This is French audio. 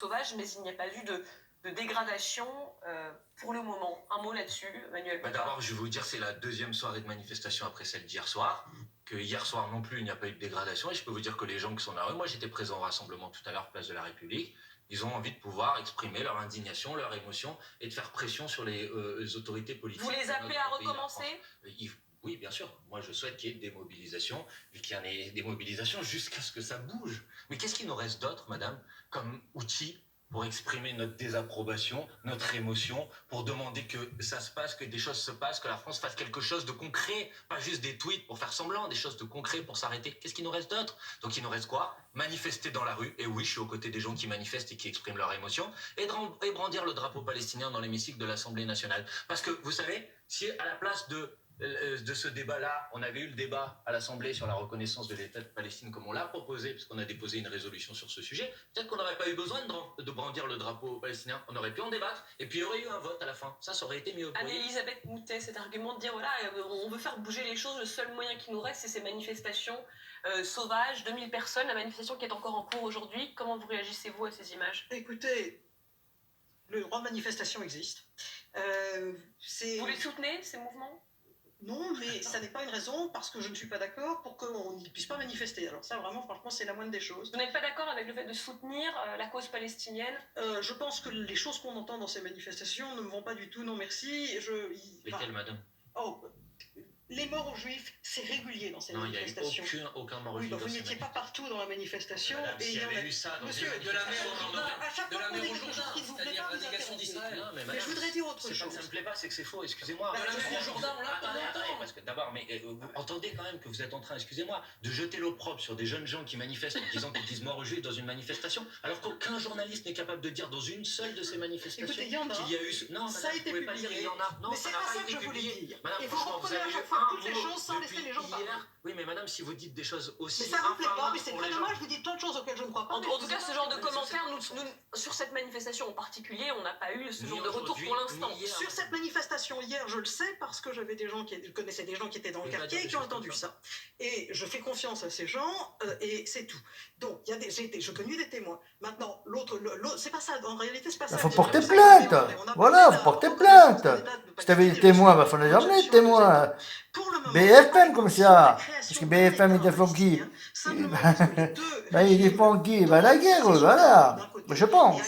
sauvage, mais il n'y a pas eu de dégradation pour le moment. Un mot là-dessus, Manuel Bompard. D'abord, je vais vous dire, c'est la deuxième soirée de manifestation après celle d'hier soir. Que hier soir non plus, il n'y a pas eu de dégradation. Et je peux vous dire que les gens qui sont là, moi j'étais présent au rassemblement tout à l'heure, place de la République, ils ont envie de pouvoir exprimer leur indignation, leur émotion et de faire pression sur les autorités politiques. Vous les appelez à recommencer ? Oui, bien sûr. Moi, je souhaite qu'il y ait des mobilisations, et qu'il y en ait des mobilisations jusqu'à ce que ça bouge. Mais qu'est-ce qu'il nous reste d'autre, madame, comme outil pour exprimer notre désapprobation, notre émotion, pour demander que ça se passe, que des choses se passent, que la France fasse quelque chose de concret, pas juste des tweets pour faire semblant, des choses de concret pour s'arrêter. Qu'est-ce qu'il nous reste d'autre? Donc il nous reste quoi? Manifester dans la rue, et oui, je suis aux côtés des gens qui manifestent et qui expriment leur émotion, et brandir le drapeau palestinien dans l'hémicycle de l'Assemblée nationale. Parce que, vous savez, si à la place de ce débat-là, on avait eu le débat à l'Assemblée sur la reconnaissance de l'État de Palestine comme on l'a proposé, parce qu'on a déposé une résolution sur ce sujet, peut-être qu'on n'aurait pas eu besoin de brandir le drapeau palestinien, on aurait pu en débattre, et puis il y aurait eu un vote à la fin, ça aurait été mieux. Anne-Elisabeth Moutet, cet argument de dire, voilà, on veut faire bouger les choses, le seul moyen qui nous reste, c'est ces manifestations sauvages, 2000 personnes, la manifestation qui est encore en cours aujourd'hui. Comment vous réagissez-vous à ces images? Écoutez, le droit de manifestation existe. Vous les soutenez, ces mouvements? Non, mais ça n'est pas une raison, parce que je ne suis pas d'accord, pour qu'on ne puisse pas manifester. Alors ça, vraiment, franchement, c'est la moindre des choses. Vous n'êtes pas d'accord avec le fait de soutenir la cause palestinienne? Je pense que les choses qu'on entend dans ces manifestations ne me vont pas du tout, non merci. Lesquelles, madame? Les morts aux juifs, c'est régulier dans ces manifestations. Non, il n'y a eu aucun mort aux juifs. Vous n'étiez pas partout dans la manifestation. Madame, s'il y avait eu ça dans Monsieur, de la mer au Jourdain, c'est-à-dire la négation d'Israël. Mais je voudrais dire autre chose. Ça ne me plaît pas, c'est que c'est faux, excusez-moi. De la mer au Jourdain, on l'a Attendez, parce que d'abord, mais vous entendez quand même que vous êtes en train, excusez-moi, de jeter l'opprobre sur des jeunes gens qui manifestent en disant qu'ils disent mort aux juifs dans une manifestation, alors qu'aucun journaliste n'est capable de dire dans une seule de ces manifestations qu'il y a eu... Non, ça a été publié. Pas dire il y en a. Non, mais c'est pas ça que je voulais dire. Madame, et vous reprenez à chaque fois toutes les choses sans laisser les gens parler. Oui, mais madame, si vous dites des choses aussi... Mais ça ne me plaît pas, mais c'est très dommage, vous dites plein de choses auxquelles je ne crois pas. En tout cas, ce genre de commentaires, sur cette manifestation en particulier, on n'a pas eu ce genre de retour pour l'instant. Sur cette manifestation hier, je le sais parce que j'avais des gens qui connaissaient des gens qui étaient dans le quartier et qui ont entendu ça. Et je fais confiance à ces gens et c'est tout. Donc, je connais des témoins. Maintenant, l'autre, c'est pas ça. En réalité, c'est pas ça. Il faut porter plainte. Voilà, faut porter plainte. Si tu avais des témoins, il faut les emmener, les témoins. BFM comme ça. Parce que BFM, il défend qui? Il défend qui? La guerre, voilà. Je pense.